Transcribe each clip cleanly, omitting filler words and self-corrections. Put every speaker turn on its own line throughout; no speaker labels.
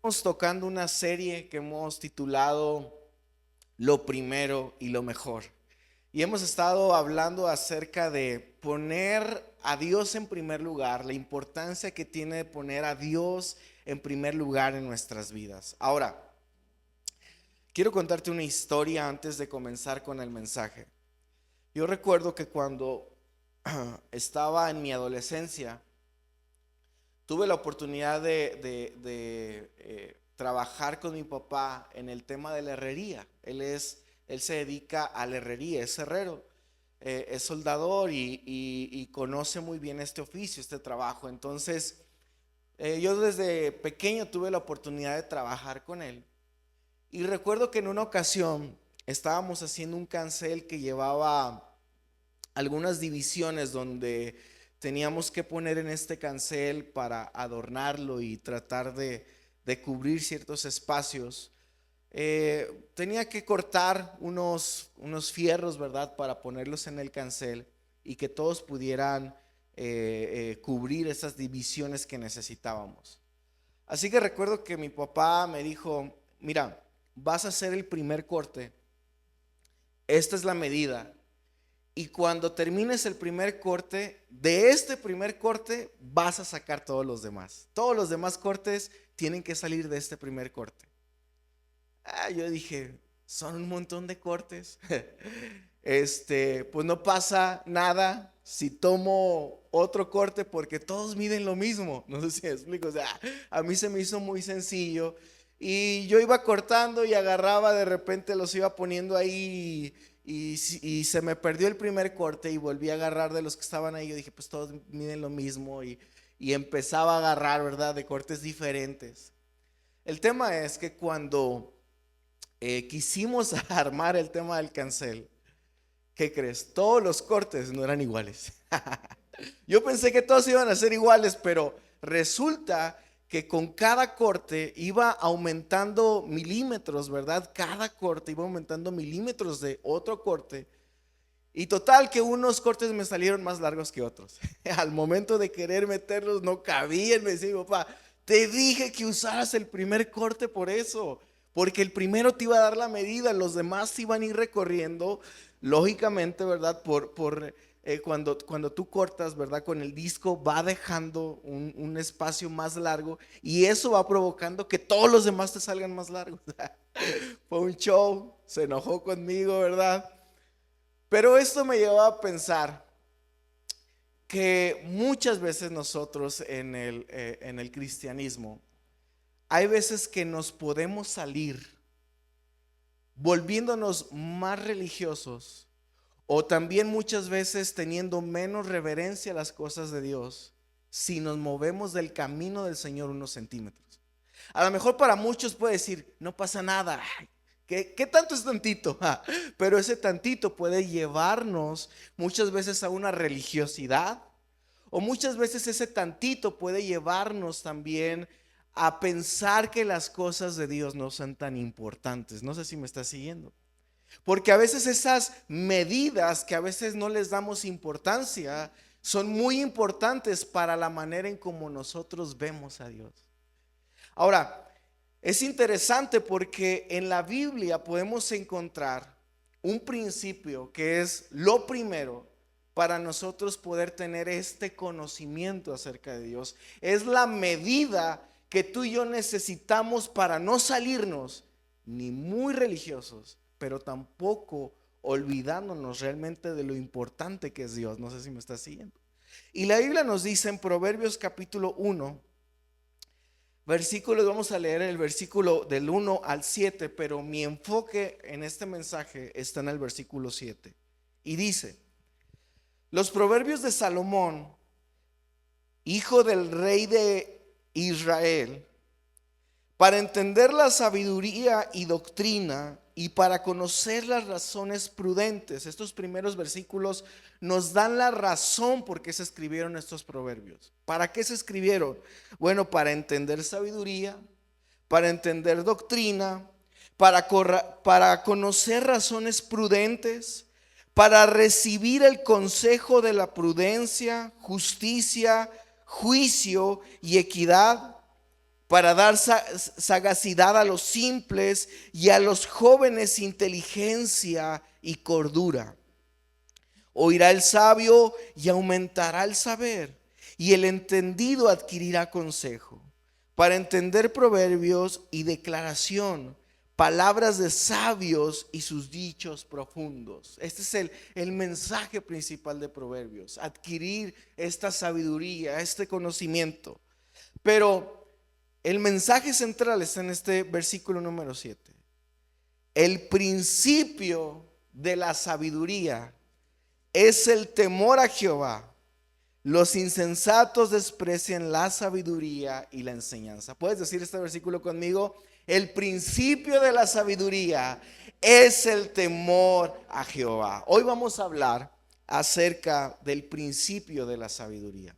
Estamos tocando una serie que hemos titulado Lo primero y lo mejor. Y hemos estado hablando acerca de poner a Dios en primer lugar, la importancia que tiene de poner a Dios en primer lugar en nuestras vidas. Ahora, quiero contarte una historia antes de comenzar con el mensaje. Yo recuerdo que cuando estaba en mi adolescencia, tuve la oportunidad de trabajar con mi papá en el tema de la herrería. Él se dedica a la herrería, es herrero, es soldador y conoce muy bien este oficio, este trabajo. Entonces, yo desde pequeño tuve la oportunidad de trabajar con él. Y recuerdo que en una ocasión estábamos haciendo un cancel que llevaba algunas divisiones donde teníamos que poner en este cancel para adornarlo y tratar de cubrir ciertos espacios. Tenía que cortar unos fierros, ¿verdad? Para ponerlos en el cancel y que todos pudieran cubrir esas divisiones que necesitábamos. Así que recuerdo que mi papá me dijo, mira, vas a hacer el primer corte, esta es la medida. Y cuando termines el primer corte, de este primer corte vas a sacar todos los demás. Todos los demás cortes tienen que salir de este primer corte. Yo dije, son un montón de cortes. Pues no pasa nada si tomo otro corte porque todos miden lo mismo. No sé si me explico. O sea, a mí se me hizo muy sencillo. Y yo iba cortando y agarraba, de repente los iba poniendo ahí y se me perdió el primer corte y volví a agarrar de los que estaban ahí. Yo dije, pues todos miden lo mismo y empezaba a agarrar, ¿verdad? De cortes diferentes. El tema es que cuando quisimos armar el tema del cancel, ¿qué crees? Todos los cortes no eran iguales. Yo pensé que todos iban a ser iguales, pero resulta que con cada corte iba aumentando milímetros, ¿verdad? Cada corte iba aumentando milímetros de otro corte. Y total que unos cortes me salieron más largos que otros. Al momento de querer meterlos no cabían. Me decía mi papá, te dije que usaras el primer corte por eso. Porque el primero te iba a dar la medida, los demás iban a ir recorriendo, lógicamente, ¿verdad? Cuando tú cortas, ¿verdad? Con el disco va dejando un espacio más largo y eso va provocando que todos los demás te salgan más largos. Fue un show, se enojó conmigo, ¿verdad? Pero esto me llevó a pensar que muchas veces nosotros en el cristianismo, hay veces que nos podemos salir volviéndonos más religiosos o también muchas veces teniendo menos reverencia a las cosas de Dios si nos movemos del camino del Señor unos centímetros. A lo mejor para muchos puede decir, no pasa nada. ¿Qué tanto es tantito? Pero ese tantito puede llevarnos muchas veces a una religiosidad o muchas veces ese tantito puede llevarnos también a pensar que las cosas de Dios no son tan importantes. No sé si me estás siguiendo. Porque a veces esas medidas que a veces no les damos importancia son muy importantes para la manera en cómo nosotros vemos a Dios. Ahora, es interesante porque en la Biblia podemos encontrar un principio que es lo primero para nosotros poder tener este conocimiento acerca de Dios. Es la medida que tú y yo necesitamos para no salirnos ni muy religiosos, pero tampoco olvidándonos realmente de lo importante que es Dios. No sé si me estás siguiendo. Y la Biblia nos dice en Proverbios capítulo 1, versículos, vamos a leer el versículo del 1 al 7, pero mi enfoque en este mensaje está en el versículo 7. Y dice, los proverbios de Salomón, hijo del rey de Israel, para entender la sabiduría y doctrina y para conocer las razones prudentes. Estos primeros versículos nos dan la razón por qué se escribieron estos proverbios. ¿Para qué se escribieron? Bueno, para entender sabiduría, para entender doctrina, para conocer razones prudentes, para recibir el consejo de la prudencia, justicia, juicio y equidad, para dar sagacidad a los simples y a los jóvenes inteligencia y cordura. Oirá el sabio y aumentará el saber, y el entendido adquirirá consejo, para entender proverbios y declaración, palabras de sabios y sus dichos profundos. Este es el mensaje principal de Proverbios: adquirir esta sabiduría, este conocimiento. Pero el mensaje central está en este versículo número 7. El principio de la sabiduría es el temor a Jehová. Los insensatos desprecian la sabiduría y la enseñanza. ¿Puedes decir este versículo conmigo? El principio de la sabiduría es el temor a Jehová. Hoy vamos a hablar acerca del principio de la sabiduría.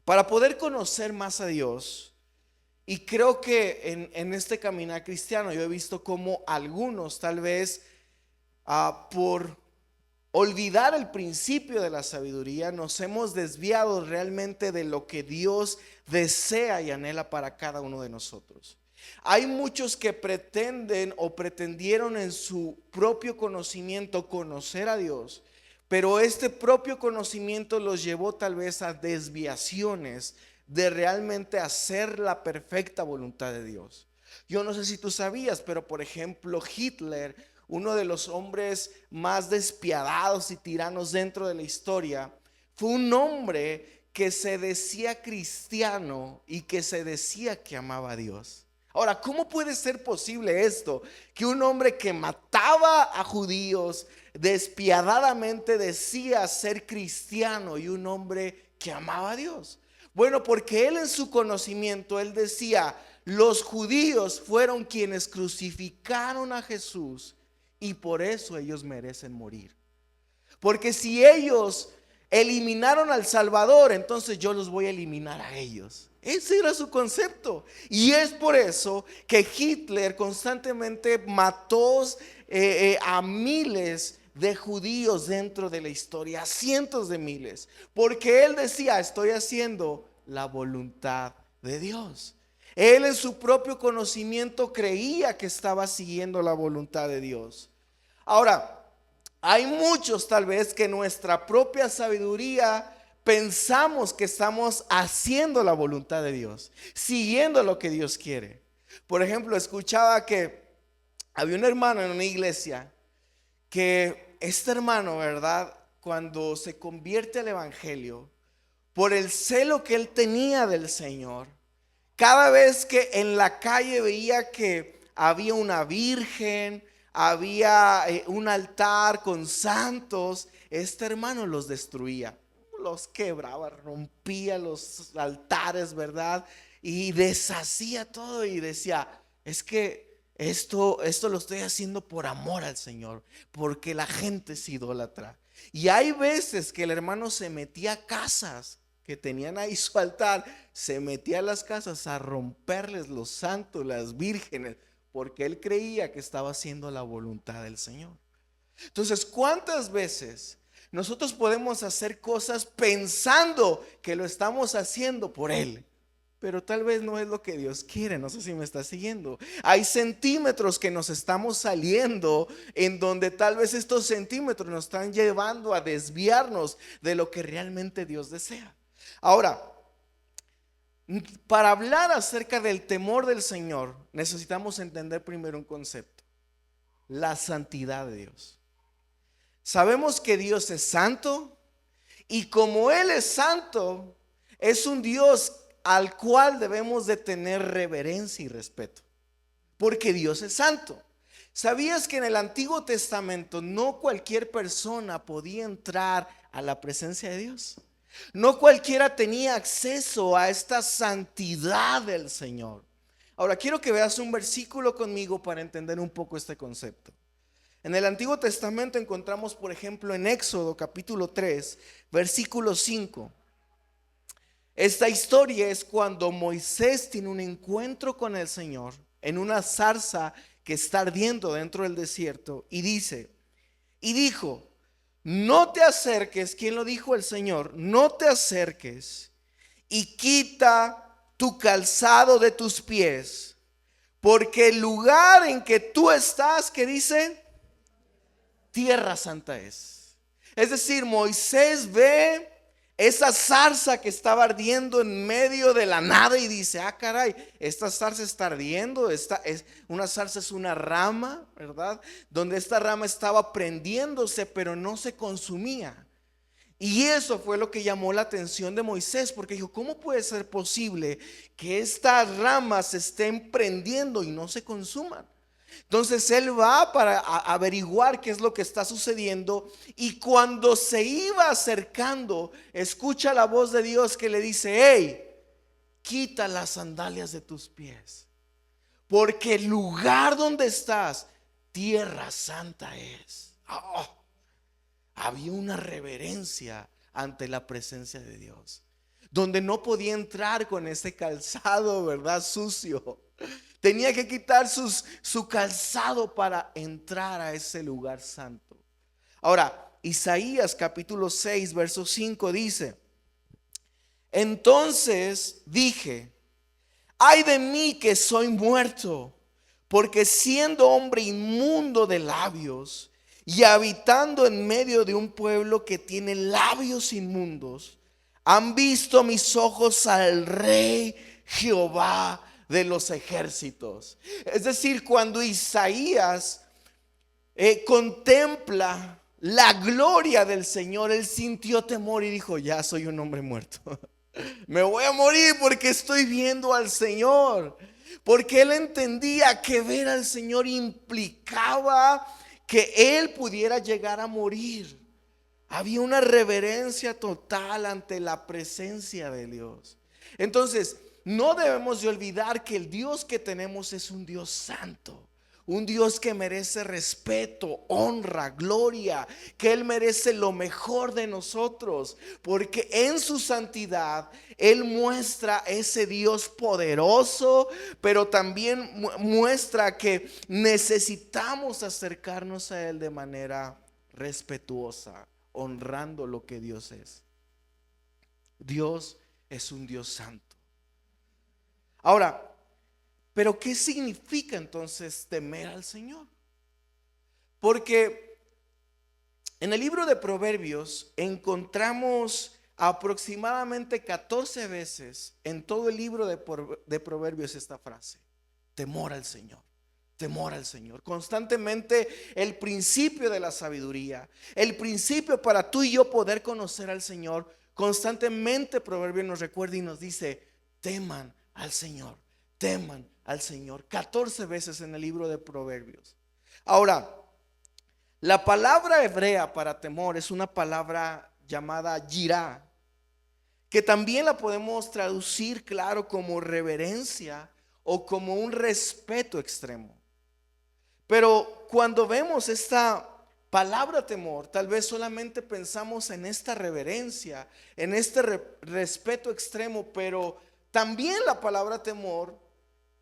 Para poder conocer más a Dios, y creo que en este caminar cristiano yo he visto como algunos tal vez por olvidar el principio de la sabiduría nos hemos desviado realmente de lo que Dios desea y anhela para cada uno de nosotros. Hay muchos que pretenden o pretendieron en su propio conocimiento conocer a Dios, pero este propio conocimiento los llevó tal vez a desviaciones de realmente hacer la perfecta voluntad de Dios. Yo no sé si tú sabías, pero por ejemplo Hitler, uno de los hombres más despiadados y tiranos dentro de la historia, fue un hombre que se decía cristiano y que se decía que amaba a Dios. Ahora, ¿cómo puede ser posible esto? Que un hombre que mataba a judíos despiadadamente decía ser cristiano y un hombre que amaba a Dios. Bueno, porque él en su conocimiento, él decía: los judíos fueron quienes crucificaron a Jesús y por eso ellos merecen morir. Porque si ellos eliminaron al Salvador, entonces yo los voy a eliminar a ellos. Ese era su concepto. Y es por eso que Hitler constantemente mató a miles de judíos dentro de la historia, a cientos de miles, porque él decía: estoy haciendo la voluntad de Dios. Él en su propio conocimiento creía que estaba siguiendo la voluntad de Dios. Ahora, hay muchos tal vez que nuestra propia sabiduría pensamos que estamos haciendo la voluntad de Dios, siguiendo lo que Dios quiere. Por ejemplo, escuchaba que había un hermano en una iglesia que este hermano, ¿verdad? Cuando se convierte al evangelio, por el celo que él tenía del Señor, cada vez que en la calle veía que había una virgen, había un altar con santos, este hermano los destruía, los quebraba, rompía los altares, ¿verdad? Y deshacía todo y decía: es que esto lo estoy haciendo por amor al Señor, porque la gente es idólatra. Y hay veces que el hermano se metía a casas que tenían ahí su altar, se metía a las casas a romperles los santos, las vírgenes, porque él creía que estaba haciendo la voluntad del Señor. Entonces, ¿cuántas veces nosotros podemos hacer cosas pensando que lo estamos haciendo por Él? Pero tal vez no es lo que Dios quiere. No sé si me está siguiendo. Hay centímetros que nos estamos saliendo, en donde tal vez estos centímetros nos están llevando a desviarnos de lo que realmente Dios desea. Ahora, para hablar acerca del temor del Señor, necesitamos entender primero un concepto: la santidad de Dios. Sabemos que Dios es santo, y como Él es santo, es un Dios al cual debemos de tener reverencia y respeto, porque Dios es santo. ¿Sabías que en el Antiguo Testamento no cualquier persona podía entrar a la presencia de Dios? No cualquiera tenía acceso a esta santidad del Señor. Ahora quiero que veas un versículo conmigo para entender un poco este concepto. En el Antiguo Testamento encontramos, por ejemplo, en Éxodo capítulo 3, versículo 5. Esta historia es cuando Moisés tiene un encuentro con el Señor en una zarza que está ardiendo dentro del desierto, y dice: y dijo, no te acerques. ¿Quién lo dijo? El Señor. No te acerques y quita tu calzado de tus pies, porque el lugar en que tú estás, ¿qué dice? Tierra santa es. Es decir, Moisés ve esa zarza que estaba ardiendo en medio de la nada y dice, ah, caray, esta zarza está ardiendo. Una zarza es una rama, ¿verdad? Donde esta rama estaba prendiéndose, pero no se consumía. Y eso fue lo que llamó la atención de Moisés, porque dijo, ¿cómo puede ser posible que estas ramas se estén prendiendo y no se consuman? Entonces él va para averiguar qué es lo que está sucediendo, y cuando se iba acercando, escucha la voz de Dios que le dice, hey, quita las sandalias de tus pies, porque el lugar donde estás, tierra santa es. Oh, había una reverencia ante la presencia de Dios, donde no podía entrar con ese calzado, ¿verdad? Sucio. Tenía que quitar su calzado para entrar a ese lugar santo. Ahora, Isaías capítulo 6, verso 5 dice, entonces dije, ay de mí que soy muerto, porque siendo hombre inmundo de labios y habitando en medio de un pueblo que tiene labios inmundos, han visto mis ojos al Rey Jehová de los ejércitos. Es decir, cuando Isaías contempla la gloria del Señor, él sintió temor y dijo, ya soy un hombre muerto. Me voy a morir porque estoy viendo al Señor. Porque él entendía que ver al Señor implicaba que él pudiera llegar a morir. Había una reverencia total ante la presencia de Dios. Entonces, no debemos de olvidar que el Dios que tenemos es un Dios santo. Un Dios que merece respeto, honra, gloria, que Él merece lo mejor de nosotros, porque en su santidad Él muestra ese Dios poderoso, pero también muestra que necesitamos acercarnos a Él de manera respetuosa, honrando lo que Dios es. Dios es un Dios santo. Ahora, pero ¿qué significa entonces temer al Señor? Porque en el libro de Proverbios encontramos aproximadamente 14 veces en todo el libro de Proverbios esta frase: temor al Señor. Temor al Señor. Constantemente el principio de la sabiduría, el principio para tú y yo poder conocer al Señor. Constantemente Proverbios nos recuerda y nos dice: teman al Señor, teman al Señor. 14 veces en el libro de Proverbios. Ahora, la palabra hebrea para temor es una palabra llamada yirá, que también la podemos traducir, claro, como reverencia o como un respeto extremo. Pero cuando vemos esta palabra temor, tal vez solamente pensamos en esta reverencia, en este respeto extremo, pero también la palabra temor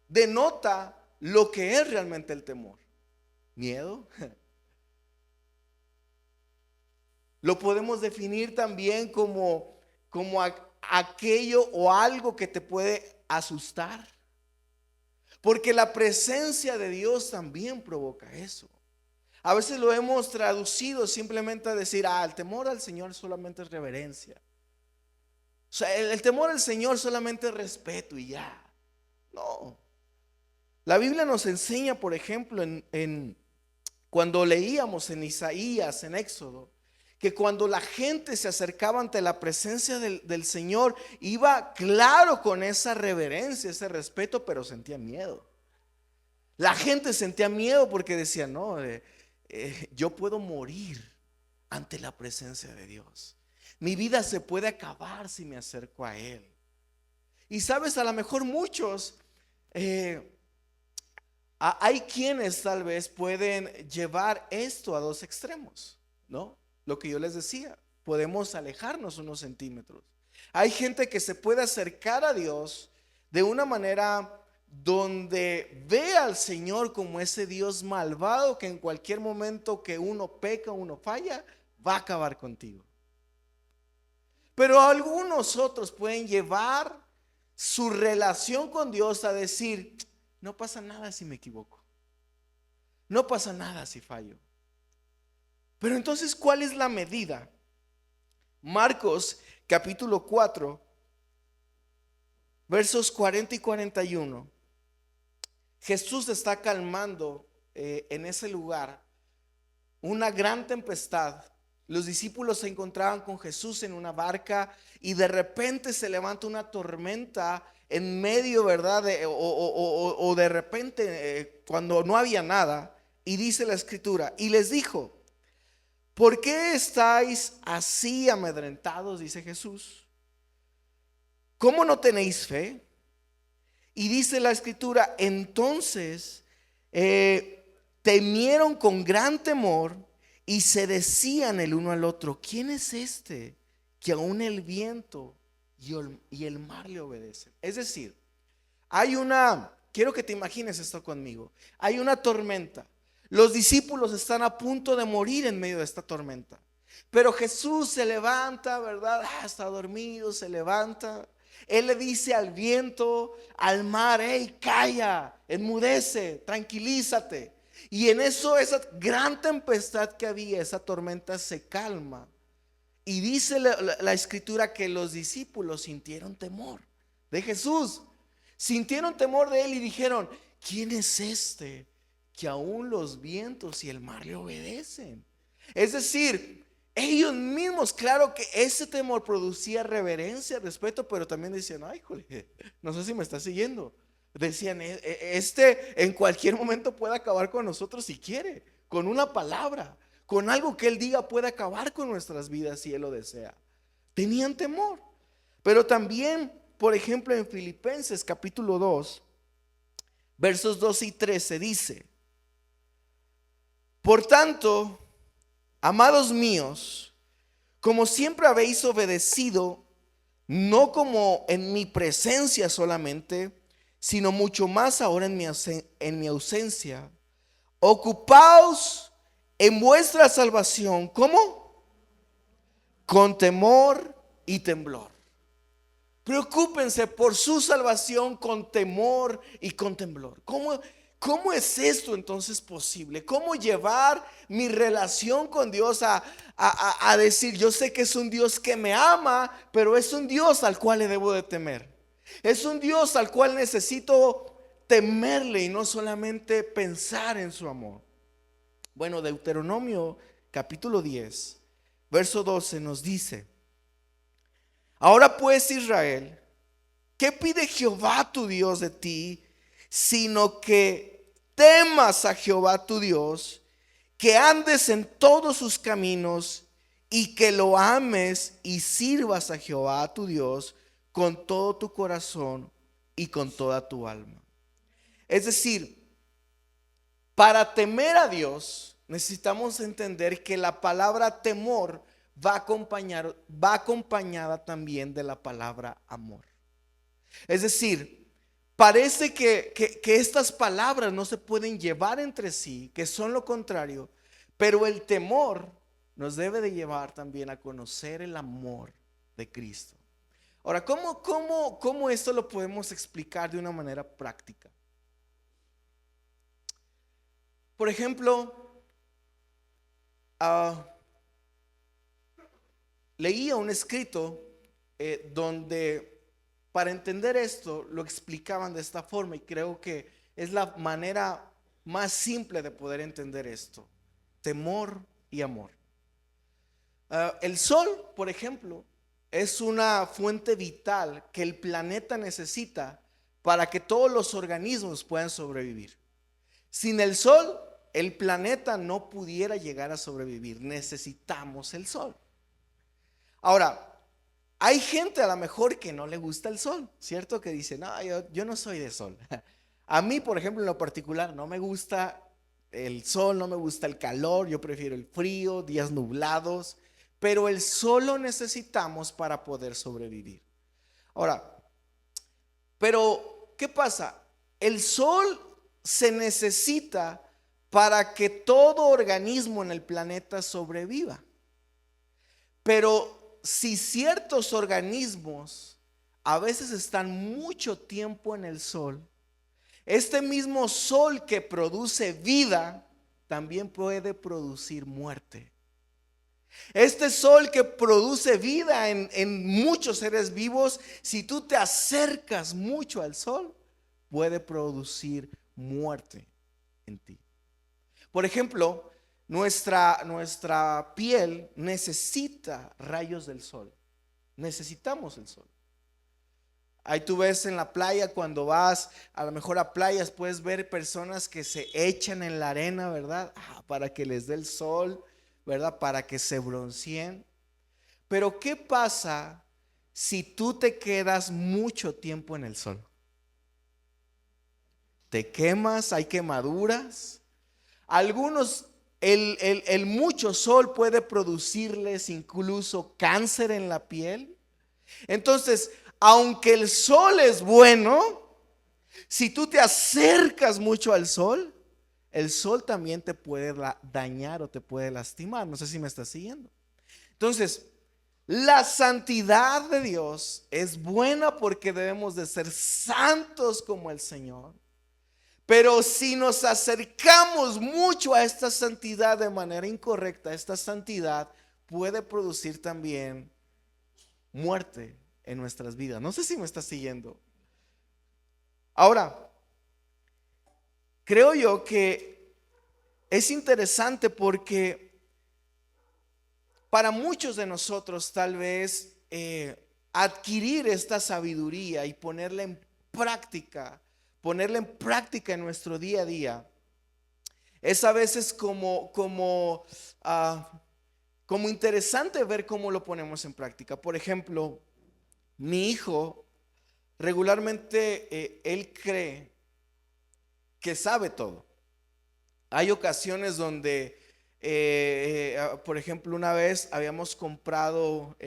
denota lo que es realmente el temor. Miedo. Lo podemos definir también como aquello o algo que te puede asustar. Porque la presencia de Dios también provoca eso. A veces lo hemos traducido simplemente a decir, el temor al Señor solamente es reverencia. O sea, el temor al Señor solamente es respeto y ya. No. La Biblia nos enseña, por ejemplo, cuando leíamos en Isaías, en Éxodo, que cuando la gente se acercaba ante la presencia del Señor, iba claro con esa reverencia, ese respeto, pero sentía miedo. La gente sentía miedo porque decía, no, yo puedo morir ante la presencia de Dios. Mi vida se puede acabar si me acerco a Él. Y sabes, a lo mejor muchos, hay quienes tal vez pueden llevar esto a dos extremos, ¿no? Lo que yo les decía, podemos alejarnos unos centímetros. Hay gente que se puede acercar a Dios de una manera donde ve al Señor como ese Dios malvado que en cualquier momento que uno peca, uno falla, va a acabar contigo. Pero algunos otros pueden llevar su relación con Dios a decir, no pasa nada si me equivoco, no pasa nada si fallo. Pero entonces, ¿cuál es la medida? Marcos capítulo 4, versos 40 y 41. Jesús está calmando en ese lugar una gran tempestad. Los discípulos se encontraban con Jesús en una barca y de repente se levanta una tormenta en medio, ¿verdad? O de repente cuando no había nada. Y dice la escritura, y les dijo, ¿por qué estáis así amedrentados? Dice Jesús. ¿Cómo no tenéis fe? Y dice la escritura, entonces temieron con gran temor y se decían el uno al otro, ¿quién es este que aún el viento y el mar le obedecen? Es decir, quiero que te imagines esto conmigo, hay una tormenta, los discípulos están a punto de morir en medio de esta tormenta, pero Jesús se levanta, ¿verdad? Está dormido, se levanta. Él le dice al viento, al mar, hey, calla, enmudece, tranquilízate. Y en eso, esa gran tempestad que había, esa tormenta se calma. Y dice la escritura que los discípulos sintieron temor de Jesús. Sintieron temor de él y dijeron, ¿quién es este que aún los vientos y el mar le obedecen? Es decir, ellos mismos, claro que ese temor producía reverencia, respeto, pero también decían, ay, jole, no sé si me está siguiendo. Decían, este en cualquier momento puede acabar con nosotros si quiere, con una palabra, con algo que él diga puede acabar con nuestras vidas si él lo desea. Tenían temor. Pero también, por ejemplo, en Filipenses capítulo 2, versos 12 y 13 dice, por tanto, amados míos, como siempre habéis obedecido, no como en mi presencia solamente, sino mucho más ahora en mi ausencia, ocupaos en vuestra salvación. ¿Cómo? Con temor y temblor. Preocúpense por su salvación con temor y con temblor. ¿Cómo es esto entonces posible? ¿Cómo llevar mi relación con Dios a decir, yo sé que es un Dios que me ama, pero es un Dios al cual le debo de temer? Es un Dios al cual necesito temerle y no solamente pensar en su amor. Bueno, Deuteronomio capítulo 10, verso 12 nos dice, ahora pues Israel, ¿qué pide Jehová tu Dios de ti? Sino que temas a Jehová tu Dios, que andes en todos sus caminos y que lo ames y sirvas a Jehová tu Dios con todo tu corazón y con toda tu alma. Es decir, para temer a Dios necesitamos entender que la palabra temor va acompañada también de la palabra amor. Es decir, parece que estas palabras no se pueden llevar entre sí, que son lo contrario, pero el temor nos debe de llevar también a conocer el amor de Cristo. Ahora, ¿cómo esto lo podemos explicar de una manera práctica? Por ejemplo, leía un escrito donde para entender esto lo explicaban de esta forma y creo que es la manera más simple de poder entender esto: temor y amor. El sol, por ejemplo, es una fuente vital que el planeta necesita para que todos los organismos puedan sobrevivir. Sin el sol, el planeta no pudiera llegar a sobrevivir. Necesitamos el sol. Ahora, hay gente a lo mejor que no le gusta el sol, ¿cierto? Que dice, no, yo no soy de sol. A mí, por ejemplo, en lo particular, no me gusta el sol, no me gusta el calor, yo prefiero el frío, días nublados, pero el sol lo necesitamos para poder sobrevivir. Ahora, pero ¿qué pasa? El sol se necesita para que todo organismo en el planeta sobreviva. Pero si ciertos organismos a veces están mucho tiempo en el sol, este mismo sol que produce vida también puede producir muerte. Este sol que produce vida en muchos seres vivos, si tú te acercas mucho al sol, puede producir muerte en ti. Por ejemplo, nuestra piel necesita rayos del sol. Necesitamos el sol. Ahí tú ves en la playa, cuando vas a lo mejor a playas, puedes ver personas que se echan en la arena, ¿verdad? Para que les dé el sol, ¿verdad? Para que se bronceen. Pero ¿qué pasa si tú te quedas mucho tiempo en el sol? Te quemas, hay quemaduras. Algunos, el mucho sol puede producirles incluso cáncer en la piel. Entonces, aunque el sol es bueno, si tú te acercas mucho al sol, el sol también te puede dañar o te puede lastimar. No sé si me estás siguiendo. Entonces, la santidad de Dios es buena porque debemos de ser santos como el Señor. Pero si nos acercamos mucho a esta santidad de manera incorrecta, esta santidad puede producir también muerte en nuestras vidas. No sé si me estás siguiendo. Ahora, creo yo que es interesante porque para muchos de nosotros tal vez adquirir esta sabiduría y ponerla en práctica, en nuestro día a día, es a veces como interesante ver cómo lo ponemos en práctica. Por ejemplo, mi hijo regularmente él cree que sabe todo. Hay ocasiones donde, por ejemplo, una vez habíamos comprado,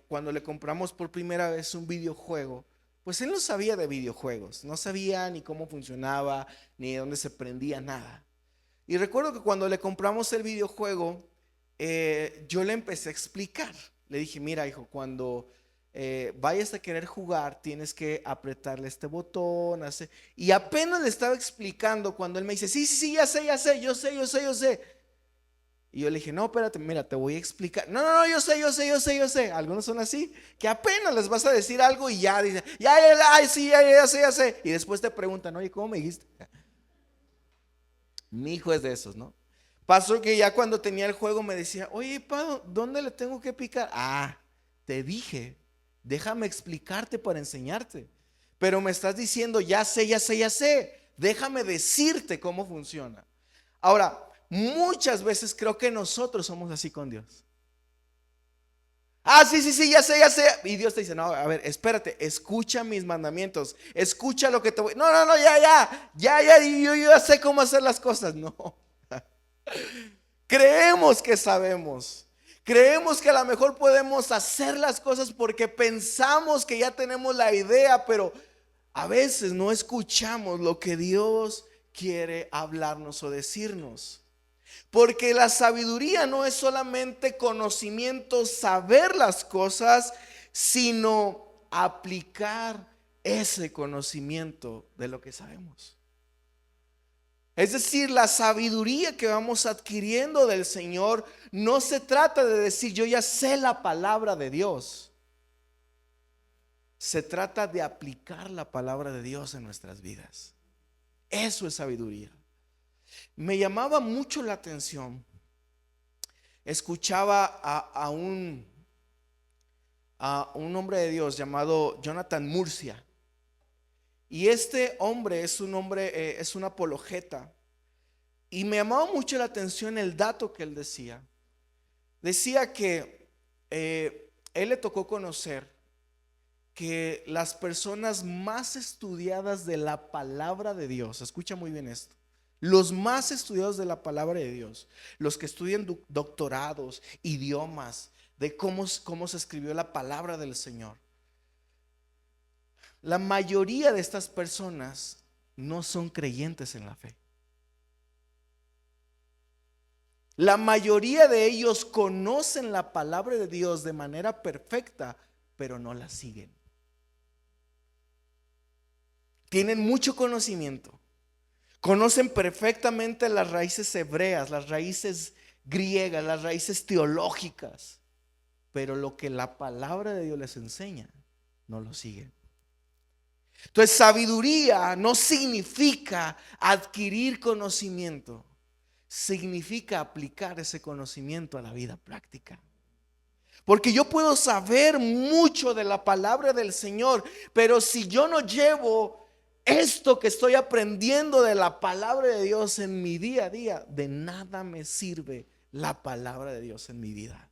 cuando le compramos por primera vez un videojuego, pues él no sabía de videojuegos, no sabía ni cómo funcionaba, ni de dónde se prendía nada. Y recuerdo que cuando le compramos el videojuego, yo le empecé a explicar. Le dije, mira hijo, cuando vayas a querer jugar, tienes que apretarle este botón. Y apenas le estaba explicando cuando él me dice, sí, sí, sí, ya sé, yo sé. Y yo le dije, no, espérate, mira, te voy a explicar. No, no, no, yo sé. Algunos son así, que apenas les vas a decir algo y ya dicen, ay, sí, ya sé. Y después te preguntan, oye, ¿cómo me dijiste? Mi hijo es de esos, ¿no? Pasó que ya cuando tenía el juego me decía, oye, pa, ¿dónde le tengo que picar? Te dije, déjame explicarte para enseñarte. Pero me estás diciendo, ya sé. Déjame decirte cómo funciona. Ahora, muchas veces creo que nosotros somos así con Dios. Sí, ya sé. Y Dios te dice, no, a ver, espérate, escucha mis mandamientos, escucha lo que te voy. No, yo ya sé cómo hacer las cosas. No. Creemos que sabemos. Creemos que a lo mejor podemos hacer las cosas porque pensamos que ya tenemos la idea, pero a veces no escuchamos lo que Dios quiere hablarnos o decirnos. Porque la sabiduría no es solamente conocimiento, saber las cosas, sino aplicar ese conocimiento de lo que sabemos. Es decir, la sabiduría que vamos adquiriendo del Señor no se trata de decir yo ya sé la palabra de Dios. Se trata de aplicar la palabra de Dios en nuestras vidas. Eso es sabiduría. Me llamaba mucho la atención. Escuchaba a un hombre de Dios llamado Jonathan Murcia. Y este hombre es un hombre, es un apologeta. Y me llamaba mucho la atención el dato que él decía. Decía que él le tocó conocer que las personas más estudiadas de la palabra de Dios, escucha muy bien esto, los más estudiados de la palabra de Dios, los que estudian doctorados, idiomas, de cómo se escribió la palabra del Señor, la mayoría de estas personas no son creyentes en la fe. La mayoría de ellos conocen la palabra de Dios de manera perfecta, pero no la siguen. tienen mucho conocimiento, conocen perfectamente las raíces hebreas, las raíces griegas, las raíces teológicas, pero lo que la palabra de Dios les enseña, no lo siguen. Entonces, sabiduría no significa adquirir conocimiento, significa aplicar ese conocimiento a la vida práctica. Porque yo puedo saber mucho de la palabra del Señor, pero si yo no llevo esto que estoy aprendiendo de la palabra de Dios en mi día a día, de nada me sirve la palabra de Dios en mi vida.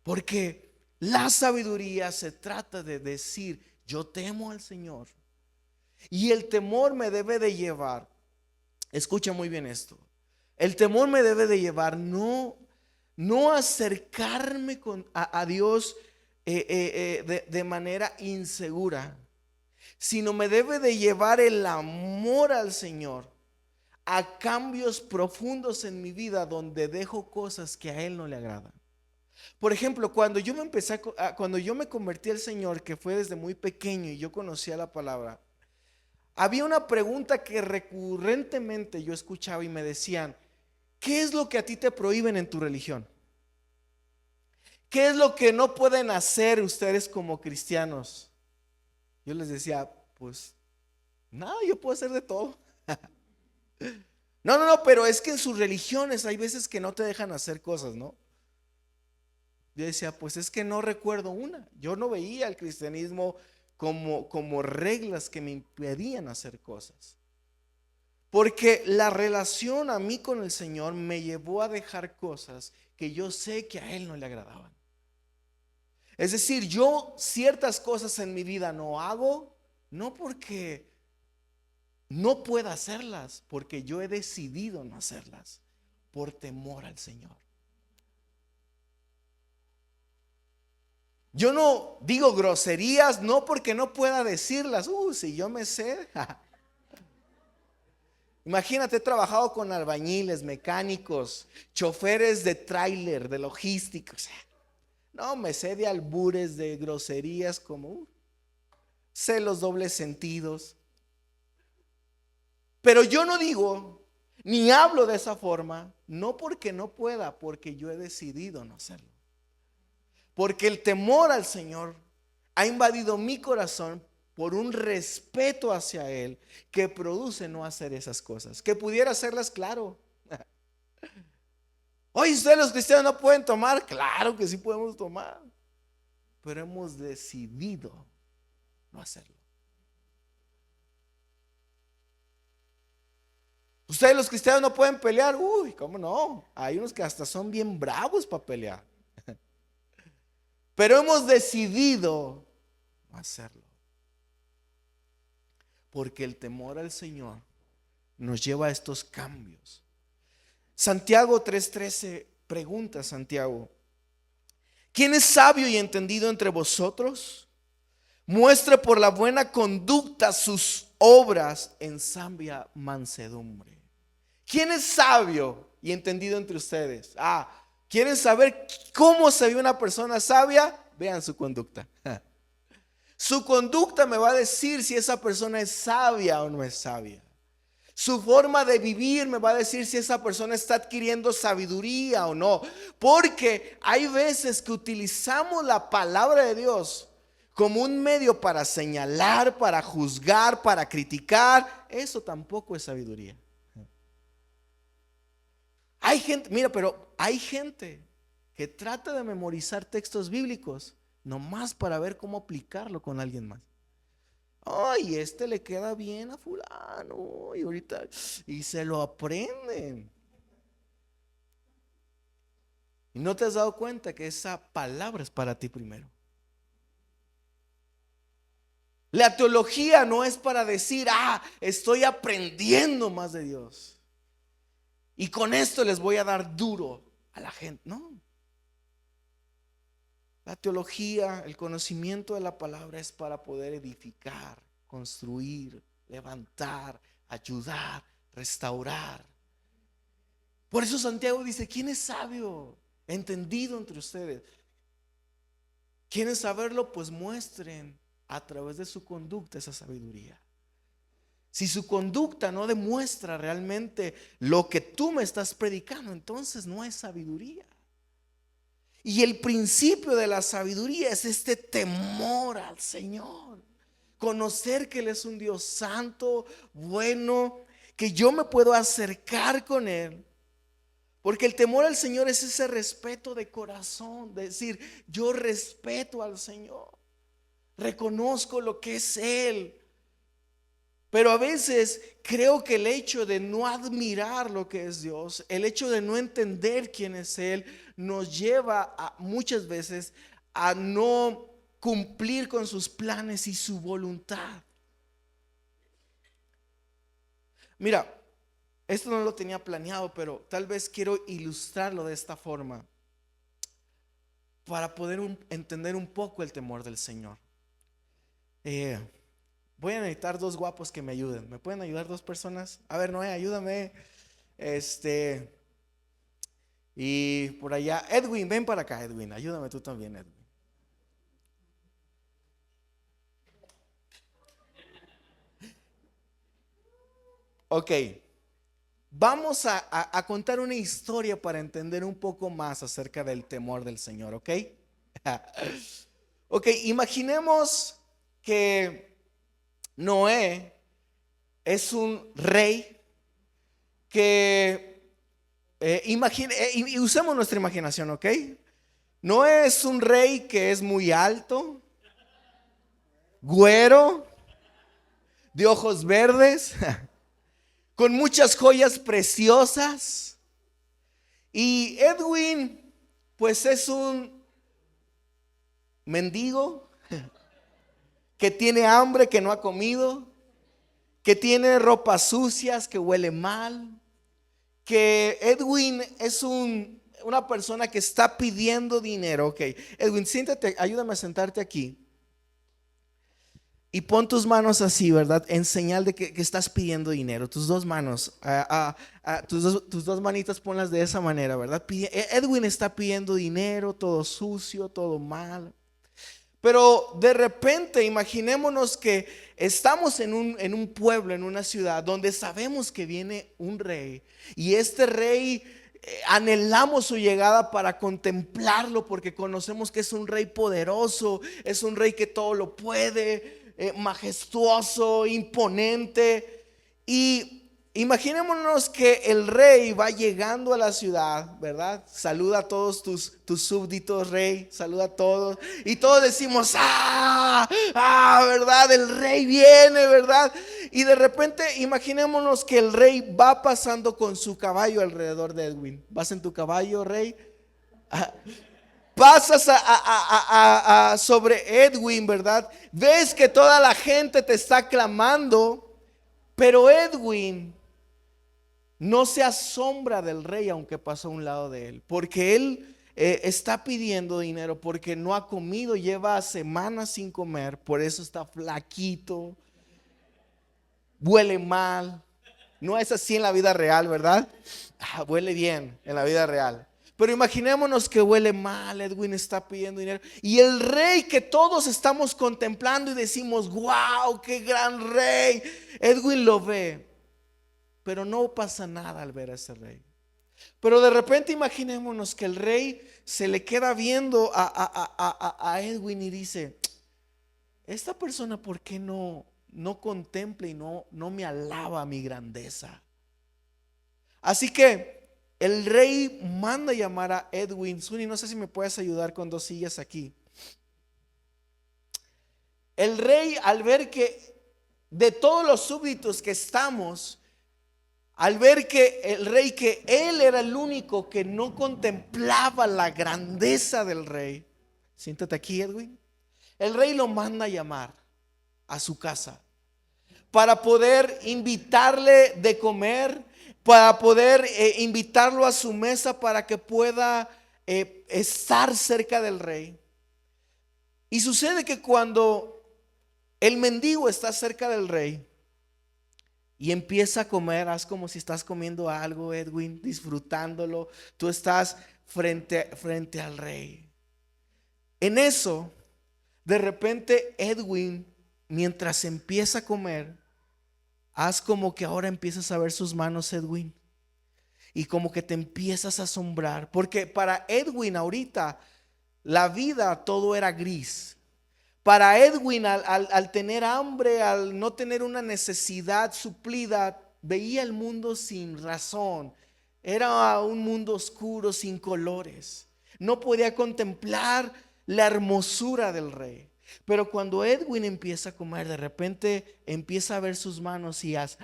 Porque la sabiduría se trata de decir: yo temo al Señor. Y el temor me debe de llevar, escucha muy bien esto, el temor me debe de llevar no acercarme a Dios de manera insegura, sino me debe de llevar el amor al Señor a cambios profundos en mi vida, donde dejo cosas que a Él no le agradan. Por ejemplo, cuando yo me convertí al Señor, que fue desde muy pequeño y yo conocía la palabra, había una pregunta que recurrentemente yo escuchaba y me decían: ¿qué es lo que a ti te prohíben en tu religión? ¿Qué es lo que no pueden hacer ustedes como cristianos? Yo les decía: pues nada, yo puedo hacer de todo. No, pero es que en sus religiones hay veces que no te dejan hacer cosas, ¿no? Yo decía: pues es que no recuerdo una. Yo no veía el cristianismo como reglas que me impedían hacer cosas. Porque la relación a mí con el Señor me llevó a dejar cosas que yo sé que a Él no le agradaban. Es decir, yo ciertas cosas en mi vida no hago, no porque no pueda hacerlas, porque yo he decidido no hacerlas por temor al Señor. Yo no digo groserías, no porque no pueda decirlas. Si yo me sé. Imagínate, he trabajado con albañiles, mecánicos, choferes de tráiler, de logísticos. No, me sé de albures, de groserías, sé los dobles sentidos. Pero yo no digo ni hablo de esa forma, no porque no pueda, porque yo he decidido no hacerlo. Porque el temor al Señor ha invadido mi corazón por un respeto hacia Él que produce no hacer esas cosas. Que pudiera hacerlas, claro. Oye, ¿ustedes los cristianos no pueden tomar? Claro que sí podemos tomar, pero hemos decidido no hacerlo. ¿Ustedes los cristianos no pueden pelear? ¿Cómo no? Hay unos que hasta son bien bravos para pelear. Pero hemos decidido no hacerlo. Porque el temor al Señor nos lleva a estos cambios. Santiago 3:13 pregunta: Santiago, ¿quién es sabio y entendido entre vosotros? Muestre por la buena conducta sus obras en sabia mansedumbre. ¿Quién es sabio y entendido entre ustedes? ¿Quieren saber cómo se ve una persona sabia? Vean su conducta. Su conducta me va a decir si esa persona es sabia o no es sabia. Su forma de vivir me va a decir si esa persona está adquiriendo sabiduría o no. Porque hay veces que utilizamos la palabra de Dios como un medio para señalar, para juzgar, para criticar. Eso tampoco es sabiduría. Hay gente, mira, pero hay gente que trata de memorizar textos bíblicos nomás para ver cómo aplicarlo con alguien más. Ay, este le queda bien a fulano y ahorita y se lo aprenden. Y no te has dado cuenta que esa palabra es para ti primero. La teología no es para decir: estoy aprendiendo más de Dios y con esto les voy a dar duro a la gente. No. La teología, el conocimiento de la palabra es para poder edificar, construir, levantar, ayudar, restaurar. Por eso Santiago dice: ¿quién es sabio, entendido entre ustedes? ¿Quieren saberlo? Pues muestren a través de su conducta esa sabiduría. si su conducta no demuestra realmente lo que tú me estás predicando, entonces no es sabiduría. Y el principio de la sabiduría es este temor al Señor. Conocer que Él es un Dios santo, bueno, que yo me puedo acercar con Él. Porque el temor al Señor es ese respeto de corazón, de decir, yo respeto al Señor, reconozco lo que es Él. Pero a veces creo que el hecho de no admirar lo que es Dios, el hecho de no entender quién es Él, nos lleva muchas veces a no cumplir con sus planes y su voluntad. Mira, esto no lo tenía planeado, pero tal vez quiero ilustrarlo de esta forma para poder entender un poco el temor del Señor. Eh, Voy a necesitar dos guapos que me ayuden. ¿Me pueden ayudar dos personas? A ver, Noé, ayúdame. Y por allá, Edwin, ven para acá, Edwin. Ayúdame tú también, Edwin. Ok, vamos a contar una historia para entender un poco más acerca del temor del Señor, ¿ok? Ok, imaginemos que Noé es un rey que y usemos nuestra imaginación, ¿ok? Noé es un rey que es muy alto, güero, de ojos verdes, con muchas joyas preciosas. Y Edwin, pues es un mendigo que tiene hambre, que no ha comido, que tiene ropas sucias, que huele mal, que Edwin es una persona que está pidiendo dinero. Ok, Edwin, siéntate, ayúdame a sentarte aquí. Y pon tus manos así, ¿verdad? En señal de que estás pidiendo dinero. Tus dos manos, tus dos manitas ponlas de esa manera, ¿verdad? Edwin está pidiendo dinero, todo sucio, todo mal. Pero de repente imaginémonos que estamos en un pueblo, en una ciudad, donde sabemos que viene un rey. Y este rey, anhelamos su llegada para contemplarlo, porque conocemos que es un rey poderoso, es un rey que todo lo puede, majestuoso, imponente. Y imaginémonos que el rey va llegando a la ciudad, ¿verdad? Saluda a todos tus súbditos, rey, saluda a todos. Y todos decimos, ¿verdad? El rey viene, ¿verdad? Y de repente imaginémonos que el rey va pasando con su caballo alrededor de Edwin. ¿Vas en tu caballo, rey? Pasas sobre Edwin, ¿verdad? Ves que toda la gente te está clamando, pero Edwin no se asombra del rey aunque pasó a un lado de él, porque él está pidiendo dinero, porque no ha comido, lleva semanas sin comer, por eso está flaquito, huele mal. No es así en la vida real, ¿verdad? Huele bien en la vida real. Pero imaginémonos que huele mal, Edwin está pidiendo dinero. Y el rey que todos estamos contemplando y decimos, wow, qué gran rey. Edwin lo ve, pero no pasa nada al ver a ese rey. Pero de repente imaginémonos que el rey se le queda viendo a Edwin y dice, esta persona, ¿por qué no contempla y no me alaba mi grandeza? Así que el rey manda llamar a Edwin. Suni, no sé si me puedes ayudar con dos sillas aquí. El rey, al ver que de todos los súbditos que estamos, al ver que el rey, que él era el único que no contemplaba la grandeza del rey. Siéntate aquí, Edwin. El rey lo manda a llamar a su casa para poder invitarle de comer, para poder invitarlo a su mesa para que pueda estar cerca del rey. Y sucede que cuando el mendigo está cerca del rey y empieza a comer, haz como si estás comiendo algo, Edwin, disfrutándolo, tú estás frente al rey. En eso, de repente Edwin, mientras empieza a comer, haz como que ahora empiezas a ver sus manos, Edwin, y como que te empiezas a asombrar, porque para Edwin ahorita la vida todo era gris. Para Edwin, al tener hambre, al no tener una necesidad suplida, veía el mundo sin razón. Era un mundo oscuro, sin colores. No podía contemplar la hermosura del rey. Pero cuando Edwin empieza a comer, de repente empieza a ver sus manos y hace,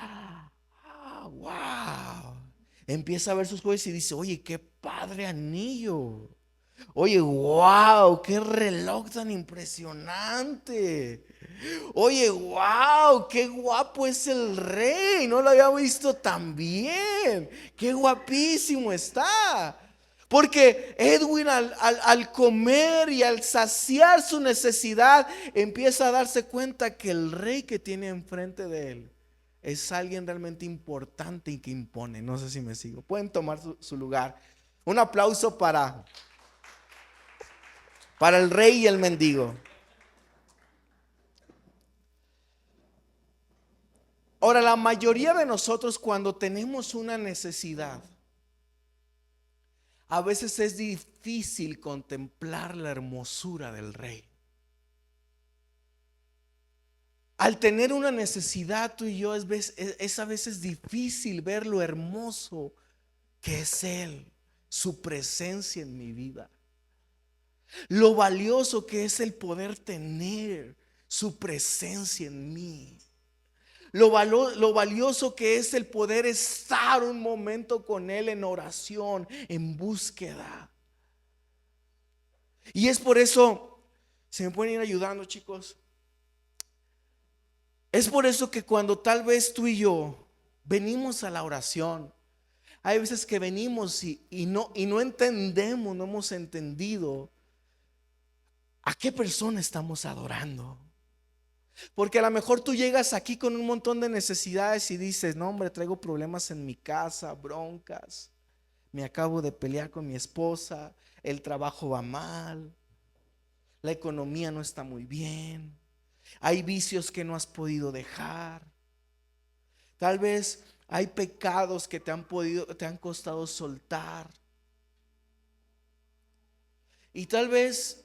wow. Empieza a ver sus cosas y dice, oye, qué padre anillo. Oye, wow, qué reloj tan impresionante. Oye, wow, qué guapo es el rey. No lo había visto tan bien. Qué guapísimo está. Porque Edwin al comer y al saciar su necesidad, empieza a darse cuenta que el rey que tiene enfrente de él es alguien realmente importante y que impone. No sé si me sigo. Pueden tomar su lugar. Un aplauso para el rey y el mendigo. Ahora, la mayoría de nosotros cuando tenemos una necesidad, a veces es difícil contemplar la hermosura del rey. Al tener una necesidad, tú y yo es a veces difícil ver lo hermoso que es Él, su presencia en mi vida. Lo valioso que es el poder tener su presencia en mí. Lo valioso que es el poder estar un momento con Él en oración, en búsqueda. Y es por eso, se me pueden ir ayudando, chicos. Es por eso que cuando tal vez tú y yo venimos a la oración, hay veces que venimos y no entendemos, no hemos entendido a qué persona estamos adorando. Porque a lo mejor tú llegas aquí con un montón de necesidades y dices, no hombre, traigo problemas en mi casa, broncas, me acabo de pelear con mi esposa, el trabajo va mal, la economía no está muy bien, hay vicios que no has podido dejar, tal vez hay pecados que te han costado soltar, y tal vez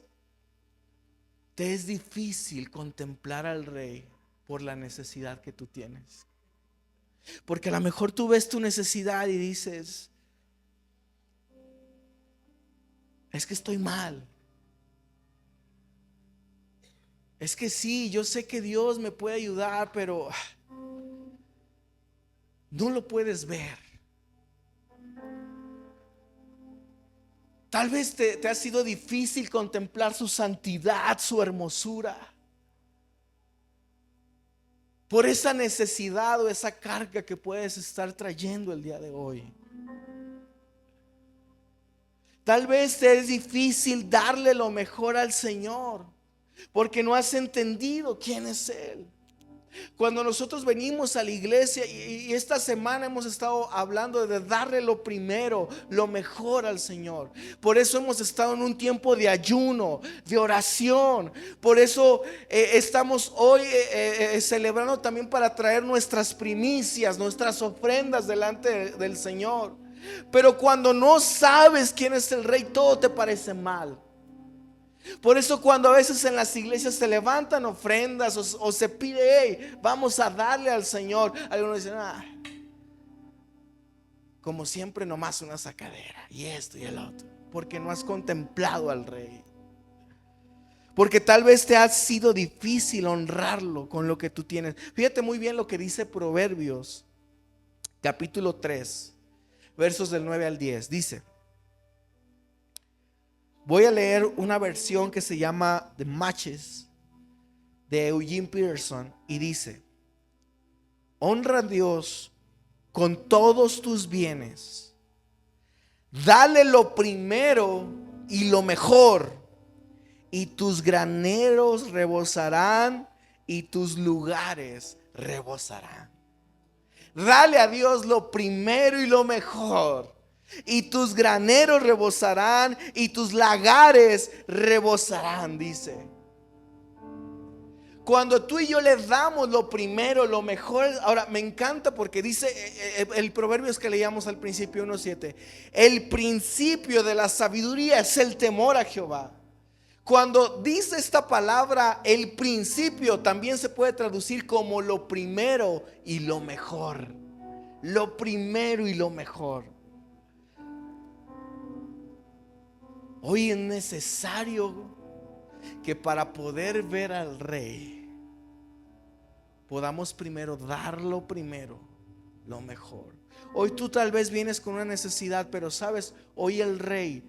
te es difícil contemplar al rey por la necesidad que tú tienes. Porque a lo mejor tú ves tu necesidad y dices, es que estoy mal. Es que sí, yo sé que Dios me puede ayudar, pero no lo puedes ver. Tal vez te ha sido difícil contemplar su santidad, su hermosura, por esa necesidad o esa carga que puedes estar trayendo el día de hoy. Tal vez te es difícil darle lo mejor al Señor porque no has entendido quién es Él. Cuando nosotros venimos a la iglesia y esta semana hemos estado hablando de darle lo primero, lo mejor al Señor. Por eso hemos estado en un tiempo de ayuno, de oración. Por eso estamos hoy celebrando también para traer nuestras primicias, nuestras ofrendas delante del Señor. Pero cuando no sabes quién es el Rey, todo te parece mal. Por eso cuando a veces en las iglesias se levantan ofrendas o se pide, hey, vamos a darle al Señor, algunos dicen, como siempre nomás una sacadera y esto y el otro, porque no has contemplado al Rey. Porque tal vez te ha sido difícil honrarlo con lo que tú tienes. Fíjate muy bien lo que dice Proverbios capítulo 3 versos del 9 al 10. Dice, voy a leer una versión que se llama The Matches de Eugene Peterson y dice, honra a Dios con todos tus bienes, dale lo primero y lo mejor, y tus graneros rebosarán y tus lugares rebosarán. Dale a Dios lo primero y lo mejor, y tus graneros rebosarán y tus lagares rebosarán, dice. Cuando tú y yo le damos lo primero, lo mejor. Ahora me encanta porque dice el Proverbios que leíamos al principio 1:7, el principio de la sabiduría es el temor a Jehová. Cuando dice esta palabra, el principio, también se puede traducir como lo primero y lo mejor. Lo primero y lo mejor. Hoy es necesario que para poder ver al Rey podamos primero dar lo primero, lo mejor. Hoy tú tal vez vienes con una necesidad, pero sabes, hoy el Rey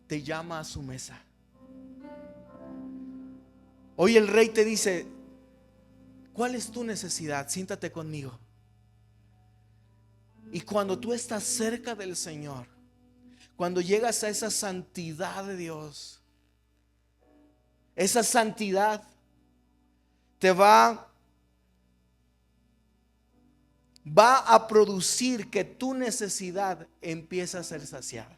te llama a su mesa. Hoy el Rey te dice: ¿cuál es tu necesidad? Siéntate conmigo. Y cuando tú estás cerca del Señor, cuando llegas a esa santidad de Dios, esa santidad te va a producir que tu necesidad empiece a ser saciada.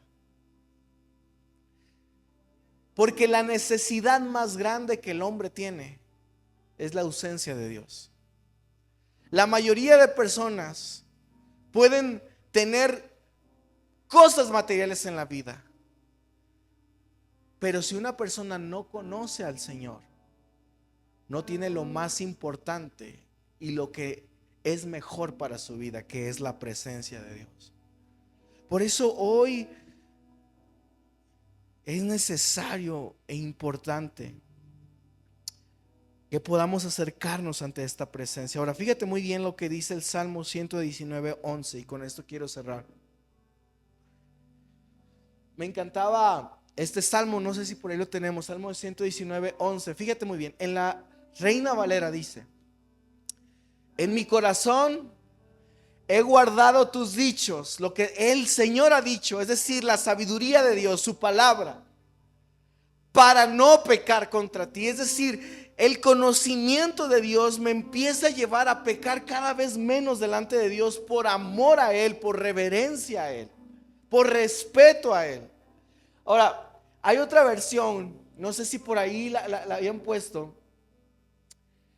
Porque la necesidad más grande que el hombre tiene es la ausencia de Dios. La mayoría de personas pueden tener cosas materiales en la vida, pero si una persona no conoce al Señor, no tiene lo más importante y lo que es mejor para su vida, que es la presencia de Dios. Por eso hoy es necesario e importante que podamos acercarnos ante esta presencia. Ahora fíjate muy bien lo que dice el Salmo 119:11, y con esto quiero cerrar. Me encantaba este salmo, no sé si por ahí lo tenemos, Salmo 119:11. Fíjate muy bien, en la Reina Valera dice: en mi corazón he guardado tus dichos, lo que el Señor ha dicho, es decir, la sabiduría de Dios, su palabra, para no pecar contra ti. Es decir, el conocimiento de Dios me empieza a llevar a pecar cada vez menos delante de Dios, por amor a Él, por reverencia a Él, por respeto a Él. Ahora, hay otra versión, no sé si por ahí la habían puesto.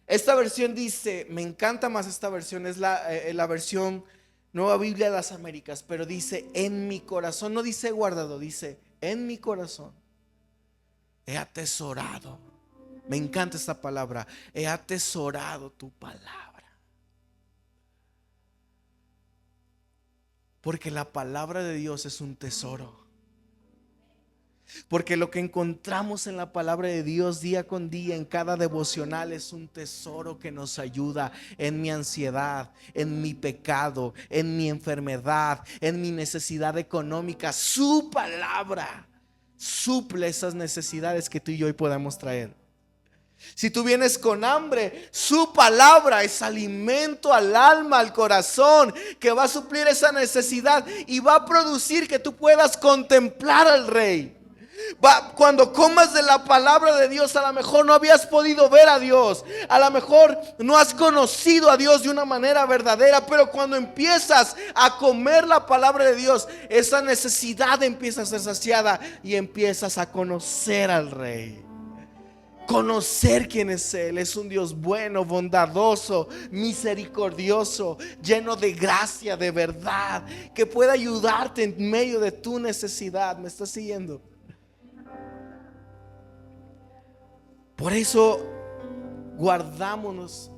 Esta versión dice, me encanta más esta versión, es la versión Nueva Biblia de las Américas, pero dice: en mi corazón, no dice guardado, dice en mi corazón he atesorado. Me encanta esta palabra, he atesorado tu palabra. Porque la palabra de Dios es un tesoro. Porque lo que encontramos en la palabra de Dios día con día, en cada devocional, es un tesoro que nos ayuda en mi ansiedad, en mi pecado, en mi enfermedad, en mi necesidad económica. Su palabra suple esas necesidades que tú y yo hoy podamos traer. Si tú vienes con hambre, su palabra es alimento al alma, al corazón, que va a suplir esa necesidad y va a producir que tú puedas contemplar al Rey. Cuando comas de la palabra de Dios, a lo mejor no habías podido ver a Dios, a lo mejor no has conocido a Dios de una manera verdadera, pero cuando empiezas a comer la palabra de Dios, esa necesidad empieza a ser saciada y empiezas a conocer al Rey. Conocer quién es Él. Es un Dios bueno, bondadoso, misericordioso, lleno de gracia, de verdad, que puede ayudarte en medio de tu necesidad. ¿Me estás siguiendo? Por eso guardámonos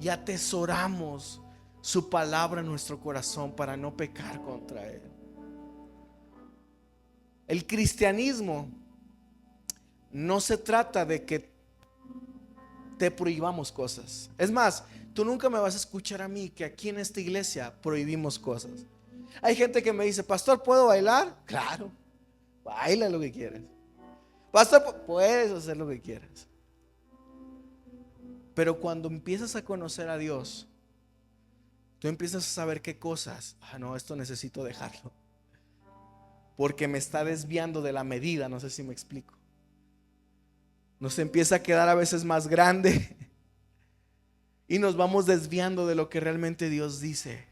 y atesoramos su palabra en nuestro corazón para no pecar contra Él. El cristianismo no se trata de que te prohibamos cosas. Es más, tú nunca me vas a escuchar a mí que aquí en esta iglesia prohibimos cosas. Hay gente que me dice: pastor, ¿puedo bailar? Claro, baila lo que quieras. Pastor, puedes hacer lo que quieras. Pero cuando empiezas a conocer a Dios, tú empiezas a saber qué cosas, no, esto necesito dejarlo, porque me está desviando de la medida. No sé si me explico. Nos empieza a quedar a veces más grande y nos vamos desviando de lo que realmente Dios dice.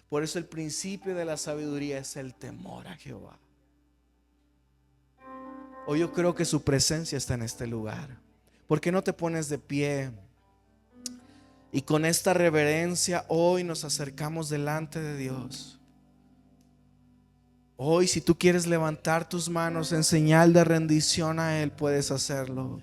Por eso el principio de la sabiduría es el temor a Jehová. Hoy yo creo que su presencia está en este lugar. ¿Por qué no te pones de pie? Y con esta reverencia hoy nos acercamos delante de Dios. Hoy, si tú quieres levantar tus manos en señal de rendición a Él, puedes hacerlo.